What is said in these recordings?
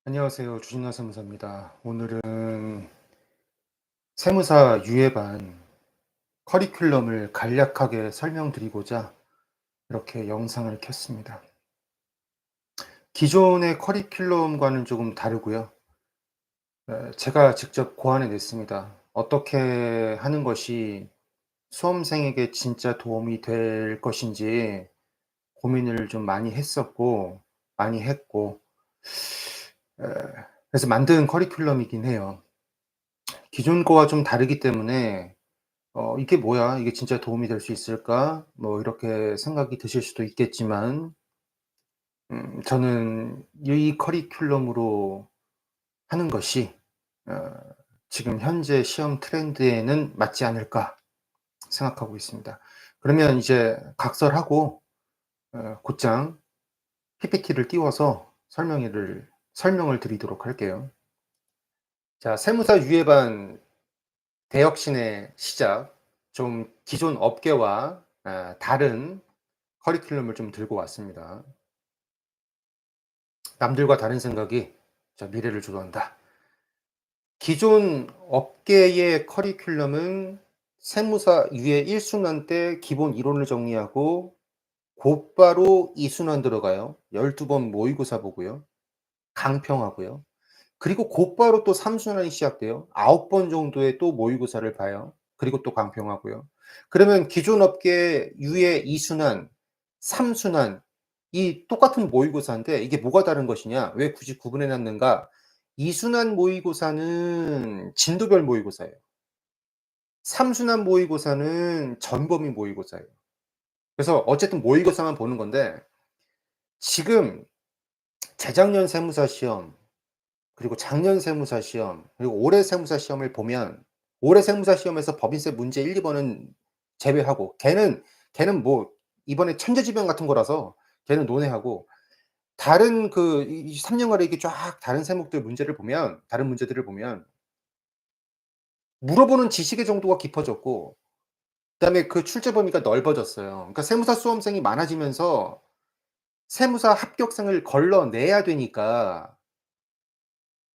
안녕하세요. 주진화 세무사입니다. 오늘은 세무사 유예반 커리큘럼을 간략하게 설명드리고자 이렇게 영상을 켰습니다. 기존의 커리큘럼과는 조금 다르고요. 제가 직접 고안해 냈습니다. 어떻게 하는 것이 수험생에게 진짜 도움이 될 것인지 고민을 좀 많이 했었고, 많이 했고, 에, 그래서 만든 커리큘럼이긴 해요. 기존 거와 좀 다르기 때문에 '이게 뭐야? 이게 진짜 도움이 될 수 있을까?' 뭐 이렇게 생각이 드실 수도 있겠지만 저는 '이 커리큘럼으로 하는 것이 어 지금 현재 시험 트렌드에는 맞지 않을까?' 생각하고 있습니다. 그러면 이제 각설하고 곧장 PPT를 띄워서 설명을 드리도록 할게요. 자, 세무사 유예반 대혁신의 시작, 좀 기존 업계와 다른 커리큘럼을 좀 들고 왔습니다. 남들과 다른 생각이 미래를 주도한다. 기존 업계의 커리큘럼은 세무사 유예 1순환 때 기본 이론을 정리하고 곧바로 2순환 들어가요. 12번 모의고사 보고요. 강평하고요. 그리고 곧바로 또 3순환이 시작돼요. 9번 정도의 또 모의고사를 봐요. 그리고 또 강평하고요. 그러면 기존 업계 유예 2순환, 3순환 이 똑같은 모의고사인데 이게 뭐가 다른 것이냐? 왜 굳이 구분해 놨는가? 2순환 모의고사는 진도별 모의고사예요. 3순환 모의고사는 전범위 모의고사예요. 그래서 어쨌든 모의고사만 보는 건데 지금 재작년 세무사 시험, 그리고 작년 세무사 시험, 그리고 올해 세무사 시험을 보면 올해 세무사 시험에서 법인세 문제 1-2 번은 제외하고 걔는 뭐 이번에 천재지변 같은 거라서 걔는 논외하고 다른 그 이 3 년간의 이게 쫙 다른 세목들 문제를 보면 다른 문제들을 보면 물어보는 지식의 정도가 깊어졌고 그다음에 그 출제 범위가 넓어졌어요. 그러니까 세무사 수험생이 많아지면서 세무사 합격생을 걸러내야 되니까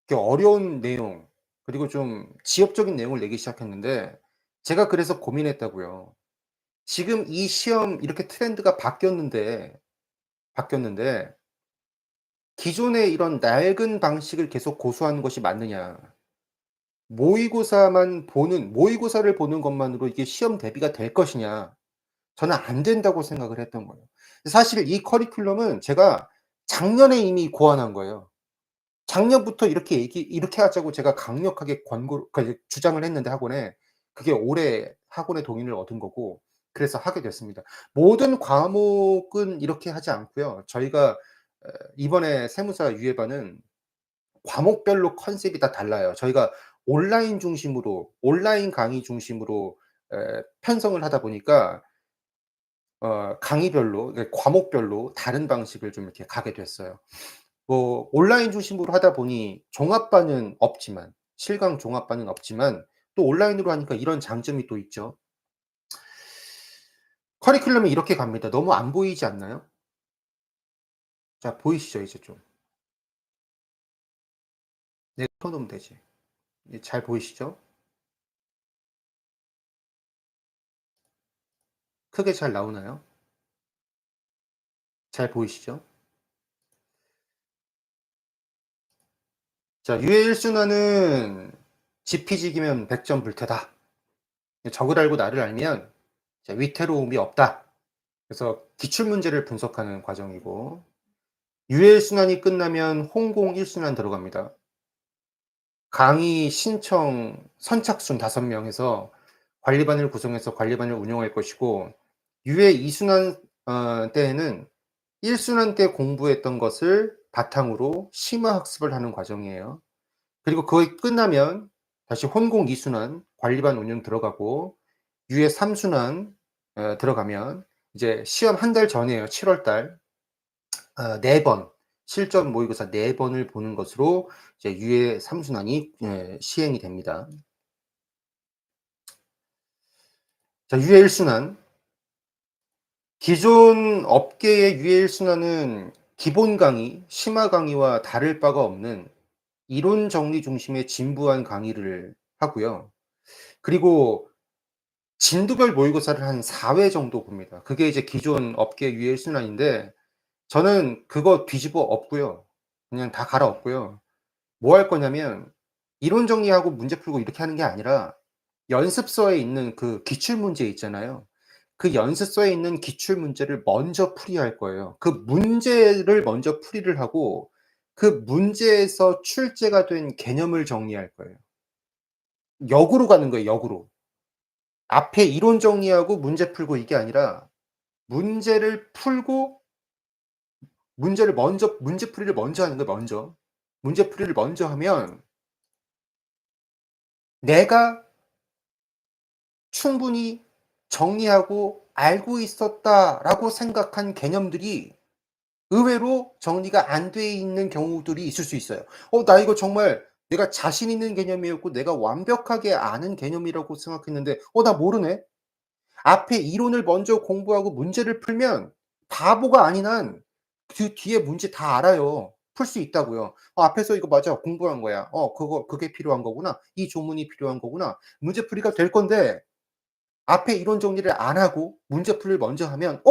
이렇게 어려운 내용 그리고 좀 지엽적인 내용을 내기 시작했는데 제가 그래서 고민했다고요. 지금 이 시험 이렇게 트렌드가 바뀌었는데 기존의 이런 낡은 방식을 계속 고수하는 것이 맞느냐. 모의고사를 보는 것만으로 이게 시험 대비가 될 것이냐. 저는 안 된다고 생각을 했던 거예요. 사실 이 커리큘럼은 제가 작년에 이미 고안한 거예요. 작년부터 이렇게 하자고 제가 강력하게 주장을 했는데 학원에 그게 올해 학원의 동의를 얻은 거고 그래서 하게 됐습니다. 모든 과목은 이렇게 하지 않고요. 저희가 이번에 세무사 유예반은 과목별로 컨셉이 다 달라요. 저희가 온라인 강의 중심으로 편성을 하다 보니까 강의별로 과목별로 다른 방식을 좀 이렇게 가게 됐어요. 뭐 온라인 중심으로 하다 보니 종합반은 없지만 실강 종합반은 없지만 또 온라인으로 하니까 이런 장점이 또 있죠. 커리큘럼이 이렇게 갑니다. 너무 안 보이지 않나요? 자, 보이시죠 이제 좀. 네, 켜 놓으면 되지. 이제 잘 보이시죠? 크게 잘 나오나요? 잘 보이시죠? 자, 유해 1순환은 지피지기면 백전불태다. 적을 알고 나를 알면 위태로움이 없다. 그래서 기출 문제를 분석하는 과정이고 유해 1순환이 끝나면 홍공 1순환 들어갑니다. 강의 신청 선착순 5명 해서 관리반을 구성해서 관리반을 운영할 것이고 유해 2순환 때에는 1순환 때 공부했던 것을 바탕으로 심화 학습을 하는 과정이에요. 그리고 그게 끝나면 다시 혼공 2순환 관리반 운영 들어가고 유해 3순환 들어가면 이제 시험 한 달 전이에요. 7월 달. 4번 실전 모의고사 4번을 보는 것으로 이제 유예 3순환이 시행이 됩니다. 자, 유예 1순환. 기존 업계의 유예 1순환은 기본 강의, 심화 강의와 다를 바가 없는 이론 정리 중심의 진부한 강의를 하고요. 그리고 진도별 모의고사를 한 4회 정도 봅니다. 그게 이제 기존 업계 유일 순환인데 저는 그거 뒤집어 엎고요. 그냥 다 갈아엎고요. 뭐 할 거냐면 이론 정리하고 문제 풀고 이렇게 하는 게 아니라 연습서에 있는 그 기출 문제 있잖아요. 그 연습서에 있는 기출 문제를 먼저 풀이할 거예요. 그 문제를 먼저 풀이를 하고 그 문제에서 출제가 된 개념을 정리할 거예요. 역으로 가는 거예요, 역으로. 앞에 이론 정리하고 문제 풀고 이게 아니라 문제를 풀고 문제를 먼저 문제풀이를 먼저 하는 거예요, 먼저. 문제풀이를 먼저 하면 내가 충분히 정리하고 '알고 있었다.'라고 생각한 개념들이 의외로 정리가 안 돼 있는 경우들이 있을 수 있어요. 나 이거 정말 내가 자신 있는 개념이었고 내가 완벽하게 아는 개념이라고 생각했는데 나 모르네. 앞에 이론을 먼저 공부하고 문제를 풀면 바보가 아닌 한 그 뒤에 문제 다 알아요. 풀 수 있다고요. 앞에서 이거 맞아. 공부한 거야. 그게 필요한 거구나. 이 조문이 필요한 거구나. 문제풀이가 될 건데 앞에 이론 정리를 안 하고 문제풀이를 먼저 하면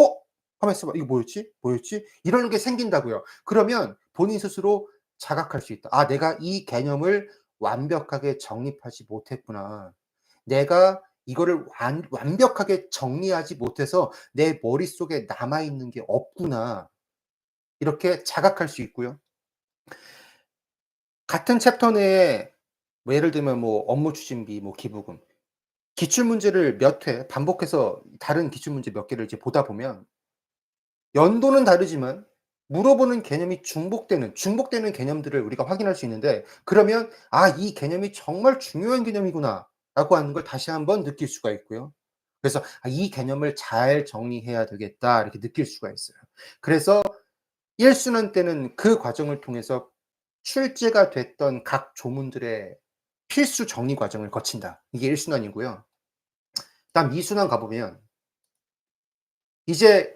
가만 있어 봐. 이거 뭐였지? 뭐였지? 이런 게 생긴다고요. 그러면 본인 스스로 자각할 수 있다. '아 내가 이 개념을 완벽하게 정립하지 못했구나. 내가 이거를 완벽하게 정리하지 못해서 내 머릿속에 남아 있는 게 없구나.' 이렇게 자각할 수 있고요. 같은 챕터 내에 뭐 예를 들면 뭐 업무 추진비, 뭐 기부금, 기출 문제를 몇 회 반복해서 다른 기출 문제 몇 개를 이제 보다 보면 연도는 다르지만 물어보는 개념이 중복되는 개념들을 우리가 확인할 수 있는데 그러면 '아 이 개념이 정말 중요한 개념이구나.'라고 하는 걸 다시 한번 느낄 수가 있고요. 그래서 '아 이 개념을 잘 정리해야 되겠다.' 이렇게 느낄 수가 있어요. 그래서 1 순환 때는 그 과정을 통해서 출제가 됐던 각 조문들의 필수 정리 과정을 거친다. 이게 1 순환이고요. 그다음 2 순환 가 보면 이제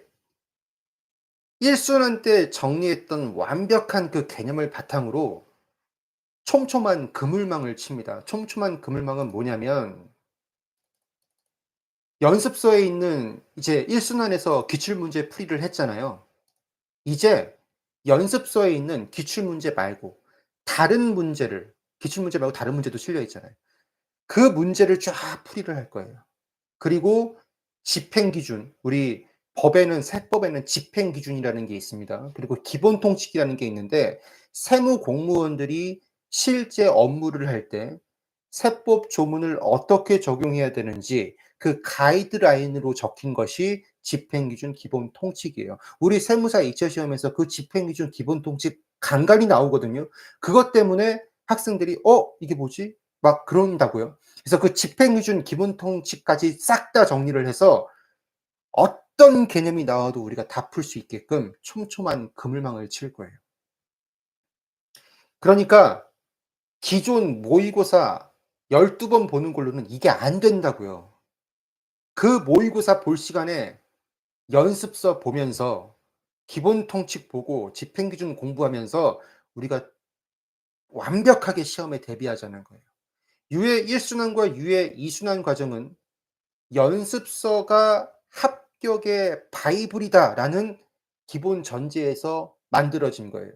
1 순환 때 정리했던 완벽한 그 개념을 바탕으로 촘촘한 그물망을 칩니다. 촘촘한 그물망은 뭐냐면 연습서에 있는 이제 1 순환에서 기출 문제 풀이를 했잖아요. 이제 연습서에 있는 기출 문제 말고 다른 문제를 기출 문제 말고 다른 문제도 실려 있잖아요. 그 문제를 쫙 풀이를 할 거예요. 그리고 집행 기준, 우리 법에는 세법에는 집행 기준이라는 게 있습니다. 그리고 기본 통칙이라는 게 있는데 세무 공무원들이 실제 업무를 할 때 세법 조문을 어떻게 적용해야 되는지 그 가이드라인으로 적힌 것이 집행 기준 기본 통칙이에요. 우리 세무사 2차 시험에서 그 집행 기준 기본 통칙 간간이 나오거든요. 그것 때문에 학생들이 이게 뭐지?' 막 그런다고요. 그래서 그 집행 기준 기본 통칙까지 싹 다 정리를 해서 어떤 개념이 나와도 우리가 다 풀 수 있게끔 촘촘한 그물망을 칠 거예요. 그러니까 기존 모의고사 12번 보는 걸로는 이게 안 된다고요. 그 모의고사 볼 시간에 연습서 보면서 기본 통칙 보고 집행 기준 공부하면서 우리가 완벽하게 시험에 대비하자는 거예요. 유예 1 순환과 유예 2 순환 과정은 연습서가 합격의 바이블이다라는 기본 전제에서 만들어진 거예요.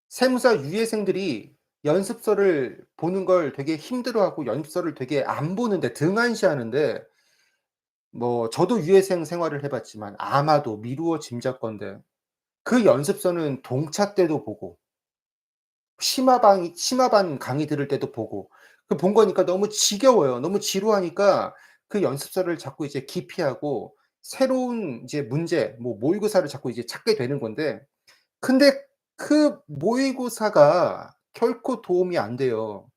세무사 유예생들이 연습서를 보는 걸 되게 힘들어하고 연습서를 되게 안 보는데 등한시하는데 뭐 저도 유예생 생활을 해 봤지만 아마도 미루어 짐작건데 그 연습서는 동차 때도 보고 심화반 강의 들을 때도 보고 그 본 거니까 너무 지겨워요. 너무 지루하니까 그 연습서를 자꾸 이제 기피하고 새로운 이제 문제 뭐 모의고사를 자꾸 이제 찾게 되는 건데 근데 그 모의고사가 결코 도움이 안 돼요.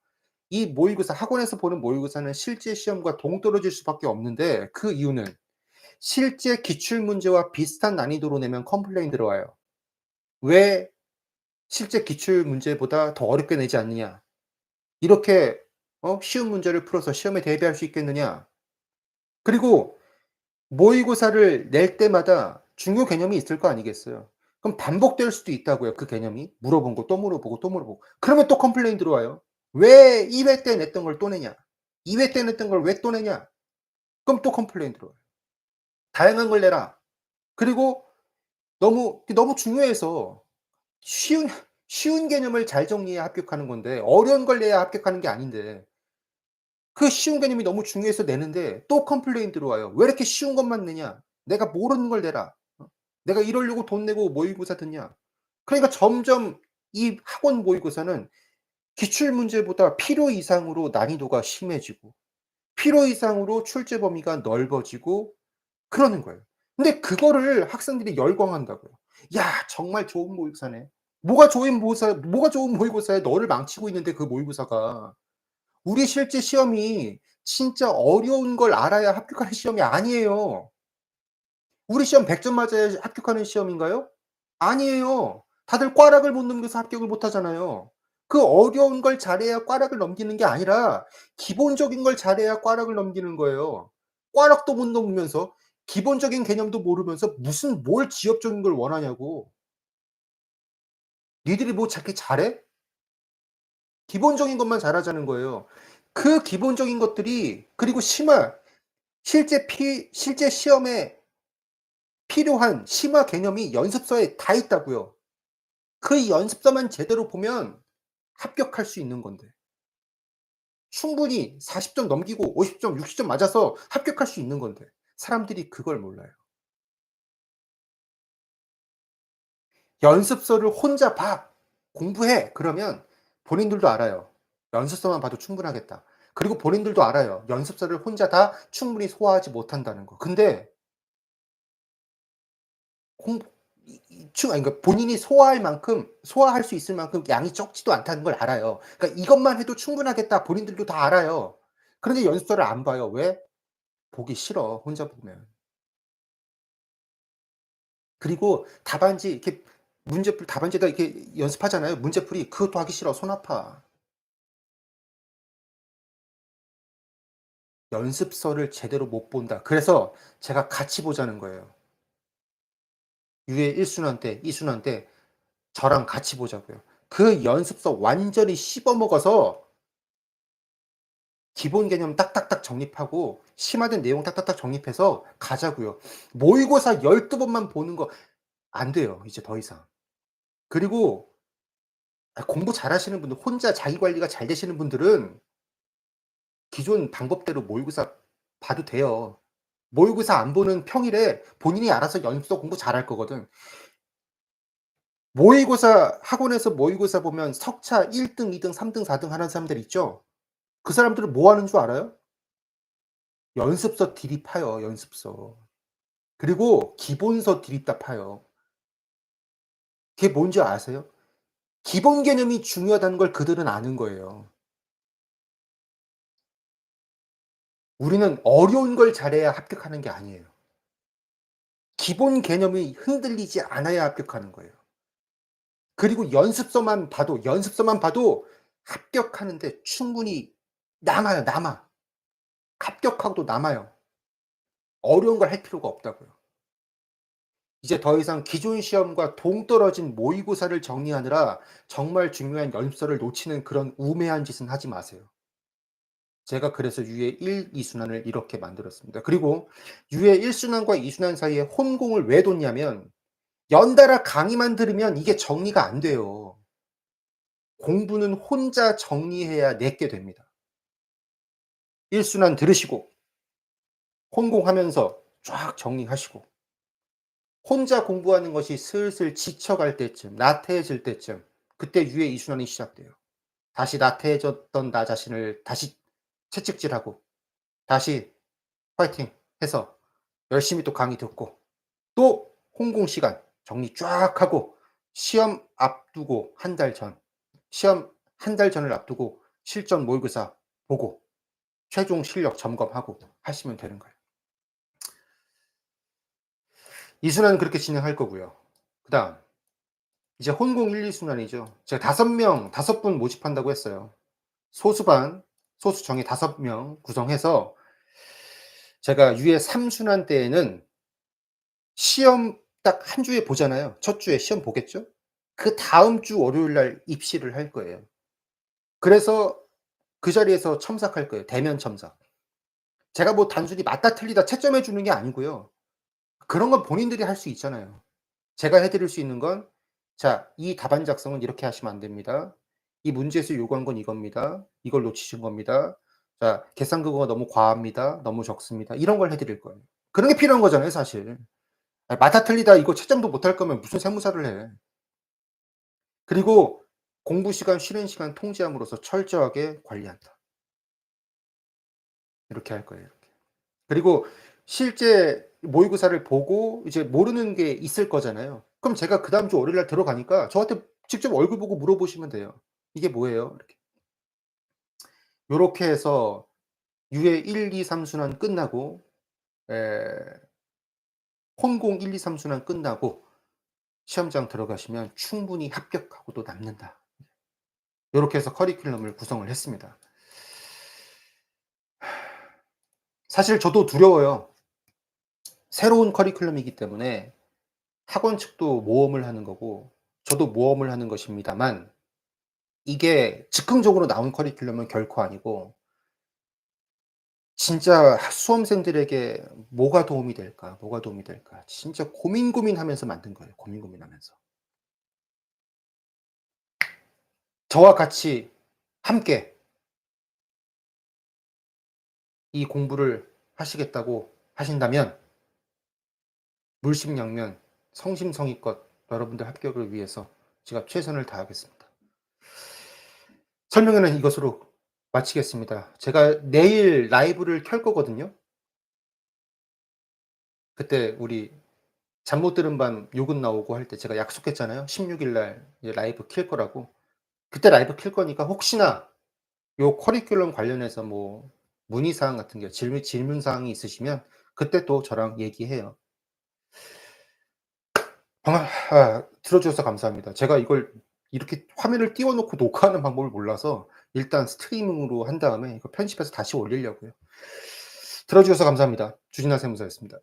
이 모의고사 학원에서 보는 모의고사는 실제 시험과 동떨어질 수밖에 없는데 그 이유는 실제 기출 문제와 비슷한 난이도로 내면 컴플레인 들어와요. "왜 실제 기출 문제보다 더 어렵게 내지 않느냐. 이렇게 쉬운 문제를 풀어서 시험에 대비할 수 있겠느냐." 그리고 모의고사를 낼 때마다 중요 개념이 있을 거 아니겠어요. 그럼 반복될 수도 있다고요, 그 개념이. 물어본 거 또 물어보고 또 물어보고. 그러면 또 컴플레인 들어와요. "왜 1회 때 냈던 걸 또 내냐? 2회 때 냈던 걸 왜 또 내냐?" 그럼 또 컴플레인 들어와요. "다양한 걸 내라." 그리고 너무 중요해서 쉬운 쉬운 개념을 잘 정리해야 합격하는 건데 어려운 걸 내야 합격하는 게 아닌데 그 쉬운 개념이 너무 중요해서 내는데 또 컴플레인 들어와요. "왜 이렇게 쉬운 것만 내냐? 내가 모르는 걸 내라. 내가 이러려고 돈 내고 모의고사 듣냐?" 그러니까 점점 이 학원 모의고사는 기출 문제보다 필요 이상으로 난이도가 심해지고 필요 이상으로 출제 범위가 넓어지고 그러는 거예요. 근데 그거를 학생들이 열광한다고요. "야 정말 좋은 모의고사네." 뭐가 좋은 모의고사야. 너를 망치고 있는데 그 모의고사가. 우리 실제 시험이 진짜 어려운 걸 알아야 합격하는 시험이 아니에요. 우리 시험 100점 맞아야 합격하는 시험인가요? 아니에요. 다들 꽈락을 못 넘겨서 합격을 못 하잖아요. 그 어려운 걸 잘해야 꽈락을 넘기는 게 아니라 기본적인 걸 잘해야 꽈락을 넘기는 거예요. 꽈락도 못 넘으면서 기본적인 개념도 모르면서 무슨 뭘 지엽적인 걸 원하냐고. "니들이 뭐 저렇게 잘해?" 기본적인 것만 잘하자는 거예요. 그 기본적인 것들이 그리고 실제 시험에 필요한 심화 개념이 연습서에 다 있다고요. 그 연습서만 제대로 보면 합격할 수 있는 건데. 충분히 40점 넘기고 50점 60점 맞아서 합격할 수 있는 건데 사람들이 그걸 몰라요. 연습서를 혼자 봐. 공부해. 그러면 본인들도 알아요. 연습서만 봐도 충분하겠다. 그리고 본인들도 알아요. 연습서를 혼자 다 충분히 소화하지 못한다는 거. 근데 공 이 충 아니 그러니까 본인이 소화할 수 있을 만큼 양이 적지도 않다는 걸 알아요. 그러니까 '이것만 해도 충분하겠다.' 본인들도 다 알아요. 그런데 연습서를 안 봐요. 왜? 보기 싫어, 혼자 보면. 그리고 답안지 이렇게 문제풀 답안지에다 이렇게 연습하잖아요. 문제풀이. 그것도 하기 싫어. 손 아파. 연습서를 제대로 못 본다. 그래서 제가 같이 보자는 거예요. 유예 1 순환 때, 2 순환 때 저랑 같이 보자고요. 그 연습서 완전히 씹어 먹어서 기본 개념 딱딱딱 정립하고 심화된 내용 딱딱딱 정립해서 가자고요. 모의고사 12 번만 보는 거 안 돼요, 이제 더 이상. 그리고 공부 잘하시는 분들 혼자 자기 관리가 잘 되시는 분들은 기존 방법대로 모의고사 봐도 돼요. 모의고사 안 보는 평일에 본인이 알아서 연습서 공부 잘할 거거든. 모의고사 학원에서 모의고사 보면 석차 1 등, 2 등, 3 등, 4등 하는 사람들 있죠? 그 사람들은 뭐 하는 줄 알아요? 연습서 들이 파요, 연습서. 그리고 기본서 들이다 파요. 그게 뭔지 아세요? 기본 개념이 중요하다는 걸 그들은 아는 거예요. 우리는 어려운 걸 잘해야 합격하는 게 아니에요. 기본 개념이 흔들리지 않아야 합격하는 거예요. 그리고 연습서만 봐도 합격하는데 충분히 남아요, 남아. 합격하고도 남아요. 어려운 걸 할 필요가 없다고요. 이제 더 이상 기존 시험과 동떨어진 모의고사를 정리하느라 정말 중요한 연습서를 놓치는 그런 우매한 짓은 하지 마세요. 제가 그래서 유예 1, 2 순환을 이렇게 만들었습니다. 그리고 유예 1 순환과 2 순환 사이에 혼공을 왜 뒀냐면 연달아 강의만 들으면 이게 정리가 안 돼요. 공부는 혼자 정리해야 내게 됩니다. 1 순환 들으시고 혼공하면서 쫙 정리하시고 혼자 공부하는 것이 슬슬 지쳐갈 때쯤 나태해질 때쯤 그때 유예 2 순환이 시작돼요. 다시 나태해졌던 나 자신을 다시 채찍질하고 다시 파이팅 해서 열심히 또 강의 듣고 또 홍공 시간 정리 쫙 하고 시험 앞두고 한 달 전, 시험 한 달 전을 앞두고 실전 모의고사 보고 최종 실력 점검하고 하시면 되는 거예요. 이 순환은 그렇게 진행할 거고요. 그다음 이제 혼공 1-2 순환이죠. 제가 5 분 모집한다고 했어요. 소수반, 소수정예 5명 구성해서 제가 유예 3 순환 때에는 시험 딱 한 주에 보잖아요. 첫 주에 시험 보겠죠? 그다음 주 월요일 날 입시를 할 거예요. 그래서 그 자리에서 첨삭할 거예요, 대면 첨삭. 제가 뭐 단순히 맞다 틀리다 채점해 주는 게 아니고요. 그런 건 본인들이 할 수 있잖아요. 제가 해 드릴 수 있는 건 "자, 이 답안 작성은 이렇게 하시면 안 됩니다. 이 문제에서 요구한 건 이겁니다. 이걸 놓치신 겁니다. 자, 계산금고가 너무 과합니다. 너무 적습니다." 이런 걸 해 드릴 거예요. 그런 게 필요한 거잖아요, 사실. 아, 맞다 틀리다 이거 채점도 못할 거면 무슨 세무사를 해. 그리고 공부 시간, 쉬는 시간 통제함으로써 철저하게 관리한다. 이렇게 할 거예요, 이렇게. 그리고 실제 모의고사를 보고 이제 모르는 게 있을 거잖아요. 그럼 제가 그다음 주 월요일 날 들어가니까 저한테 직접 얼굴 보고 물어보시면 돼요. "이게 뭐예요?" 이렇게. 요렇게 해서 유예 1, 2, 3 순환 끝나고 에 혼공 1, 2, 3 순환 끝나고 시험장 들어가시면 충분히 합격하고도 남는다. 요렇게 해서 커리큘럼을 구성을 했습니다. 사실 저도 두려워요. 새로운 커리큘럼이기 때문에 학원 측도 모험을 하는 거고 저도 모험을 하는 것입니다만 이게 즉흥적으로 나온 커리큘럼은 결코 아니고 진짜 수험생들에게 뭐가 도움이 될까? 뭐가 도움이 될까? 진짜 고민하면서 만든 거예요, 고민하면서. 저와 같이 함께 이 공부를 하시겠다고 하신다면 물심양면 성심성의껏 여러분들 합격을 위해서 제가 최선을 다하겠습니다. 설명회는 이것으로 마치겠습니다. 제가 내일 라이브를 켤 거거든요. 그때 우리 잠 못 드는 밤 욕은 나오고 할 때 제가 약속했잖아요. 16일 날 이제 라이브 킬 거라고. 그때 라이브 킬 거니까 혹시나 요 커리큘럼 관련해서 뭐 문의 사항 같은 게 질문 사항이 있으시면 그때 또 저랑 얘기해요. 들어 주셔서 감사합니다. 제가 이걸 이렇게 화면을 띄워 놓고 녹화하는 방법을 몰라서 일단 스트리밍으로 한 다음에 이거 편집해서 다시 올리려고요. 들어 주셔서 감사합니다. 주진아 세무사였습니다.